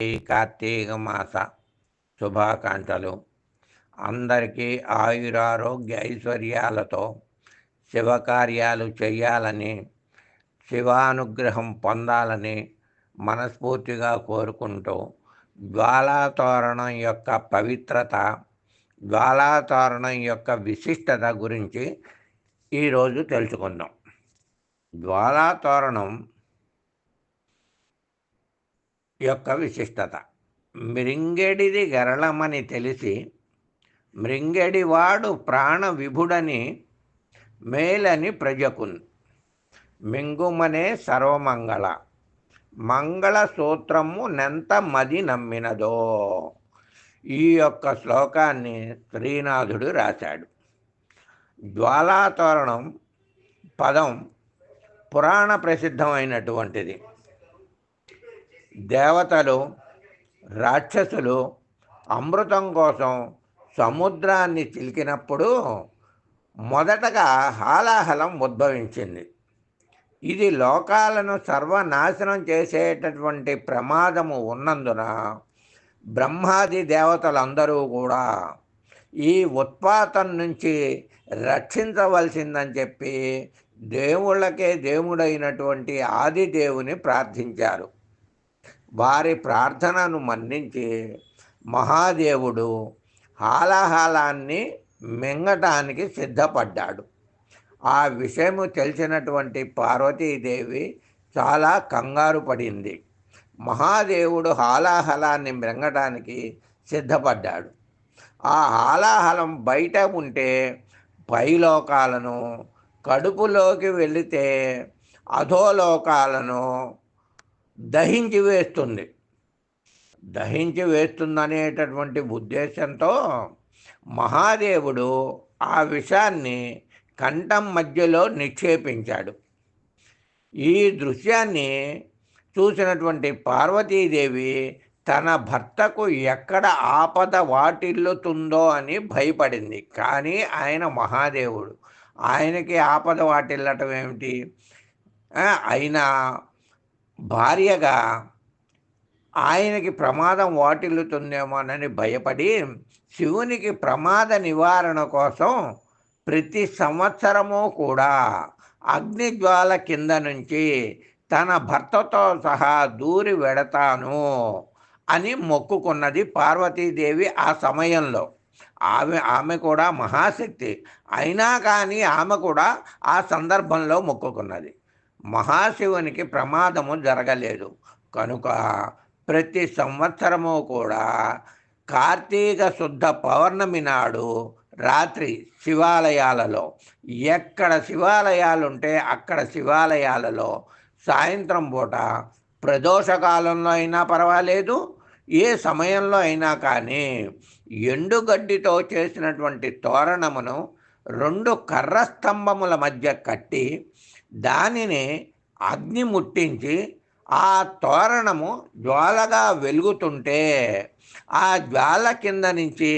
ఈ కార్తీక మాస శుభాకాంక్షలు. అందరికీ ఆయురారోగ్య ఐశ్వర్యాలతో శివకార్యాలు చేయాలని, శివానుగ్రహం పొందాలని మనస్ఫూర్తిగా కోరుకుంటూ, జ్వాలాతోరణం యొక్క పవిత్రత, జ్వాలాతోరణం యొక్క విశిష్టత గురించి ఈరోజు తెలుసుకుందాం. జ్వాలాతోరణం యొక్క విశిష్టత. మృంగెడిది గరళమని తెలిసి మృంగెడివాడు ప్రాణ విభుడని మేలని ప్రజకున్ మింగుమనే సర్వమంగళ మంగళ సూత్రము నెంత మది నమ్మినదో. ఈ యొక్క శ్లోకాన్ని శ్రీనాథుడు రాశాడు. జ్వాలాతోరణం పదం పురాణ ప్రసిద్ధమైనటువంటిది. దేవతలు, రాక్షసులు అమృతం కోసం సముద్రాన్ని చిలికినప్పుడు మొదటగా హాలాహలం ఉద్భవించింది. ఇది లోకాలను సర్వనాశనం చేసేటటువంటి ప్రమాదము ఉన్నందున బ్రహ్మాది దేవతలందరూ కూడా ఈ ఉత్పాతం నుంచి రక్షించవలసిందని చెప్పి దేవుళ్ళకే దేవుడైనటువంటి ఆదిదేవుని ప్రార్థించారు. వారి ప్రార్థనను మన్నించి మహాదేవుడు హాలాహలాన్ని మింగటానికి సిద్ధపడ్డాడు. ఆ విషయము తెలిసినటువంటి పార్వతీదేవి చాలా కంగారు పడింది. మహాదేవుడు హాలాహలాన్ని మింగటానికి సిద్ధపడ్డాడు. ఆ హాలాహలం బయట ఉంటే పైలోకాలను, కడుపులోకి వెళితే అధోలోకాలను దహించి వేస్తుందనేటటువంటి ఉద్దేశంతో మహాదేవుడు ఆ విషాన్ని కంఠం మధ్యలో నిక్షేపించాడు. ఈ దృశ్యాన్ని చూసినటువంటి పార్వతీదేవి తన భర్తకు ఎక్కడ ఆపద వాటిల్లుతుందో అని భయపడింది. కానీ ఆయన మహాదేవుడు, ఆయనకి ఆపద వాటిల్లటం ఏమిటి? అయినా భార్యగా ఆయనకి ప్రమాదం వాటిల్లుతుందేమోనని భయపడి శివునికి ప్రమాద నివారణ కోసం ప్రతి సంవత్సరము కూడా అగ్నిజ్వాల కింద నుంచి తన భర్తతో సహా దూరి వెడతాను అని మొక్కుకున్నది పార్వతీదేవి. ఆ సమయంలో ఆమె కూడా మహాశక్తి అయినా కానీ ఆమె కూడా ఆ సందర్భంలో మొక్కుకున్నది. మహాశివునికి ప్రమాదము జరగలేదు కనుక ప్రతి సంవత్సరము కూడా కార్తీక శుద్ధ పౌర్ణమి నాడు రాత్రి శివాలయాలలో, ఎక్కడ శివాలయాలు ఉంటే అక్కడ శివాలయాలలో సాయంత్రం పూట ప్రదోషకాలంలో అయినా పర్వాలేదు, ఏ సమయంలో అయినా కానీ ఎండుగడ్డితో చేసినటువంటి తోరణమును 2 కర్ర స్తంభముల మధ్య కట్టి దానిని అగ్ని ముట్టించి ఆ తోరణము జ్వాలగా వెలుగుతుంటే ఆ జ్వాల కింద నుంచి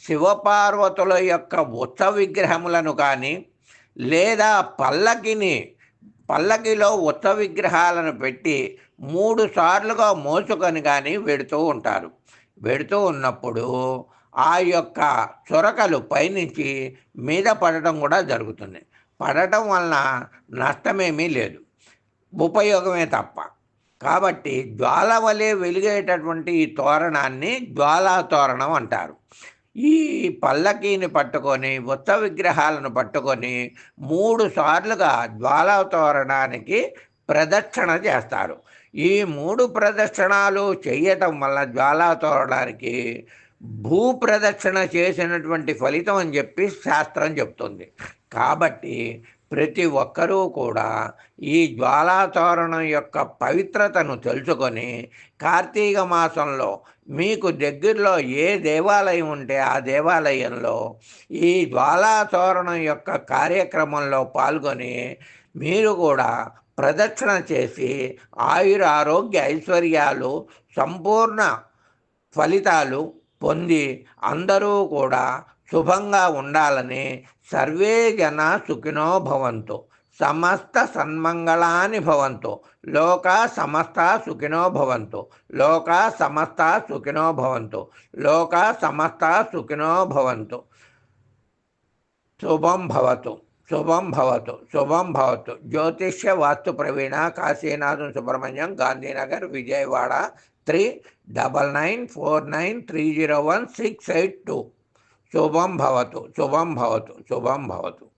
శివపార్వతుల యొక్క ఉత్సవ విగ్రహములను కానీ లేదా పల్లకిలో ఉత్సవ విగ్రహాలను పెట్టి 3 సార్లుగా మోసుకొని కానీ వెడుతూ ఉన్నప్పుడు ఆ యొక్క చొరకలు పైనుంచి మీద పడటం కూడా జరుగుతుంది. పడటం వలన నష్టమేమీ లేదు, ఉపయోగమే తప్ప. కాబట్టి జ్వాల వలె వెలిగేటటువంటి ఈ తోరణాన్ని జ్వాలాతోరణం అంటారు. ఈ పల్లకీని పట్టుకొని ఉత్సవ విగ్రహాలను పట్టుకొని 3 సార్లుగా జ్వాలాతోరణానికి ప్రదక్షిణ చేస్తారు. ఈ 3 ప్రదక్షిణాలు చేయటం వల్ల జ్వాలాతోరణానికి భూప్రదక్షిణ చేసినటువంటి ఫలితం అని చెప్పి శాస్త్రం చెప్తుంది. కాబట్టి ప్రతి ఒక్కరూ కూడా ఈ జ్వాలాతోరణం యొక్క పవిత్రతను తెలుసుకొని కార్తీక మాసంలో మీకు దగ్గరలో ఏ దేవాలయం ఉంటే ఆ దేవాలయంలో ఈ జ్వాలాతోరణం యొక్క కార్యక్రమంలో పాల్గొని మీరు కూడా ప్రదక్షిణ చేసి ఆయురారోగ్య ఐశ్వర్యాలు సంపూర్ణ ఫలితాలు పొంది అందరూ కూడా శుభంగా ఉండాలని సర్వే జన సుఖినో భవంతు. సమస్త సన్మంగళాని భవంతు. లోకా సమస్తా సుఖినో భవంతు. లోకా సమస్తా సుఖినో భవంతు. లోకా సమస్తా సుఖినో భవంతు. శుభం భవతు. శుభం భవతు. శుభం భవతు. జ్యోతిష్య వాస్తు ప్రవీణ కాశీనాథం సుబ్రహ్మణ్యం, గాంధీనగర్, విజయవాడ 3994930168 శుభం భవతు. శుభం భవతు. శుభం భవతు.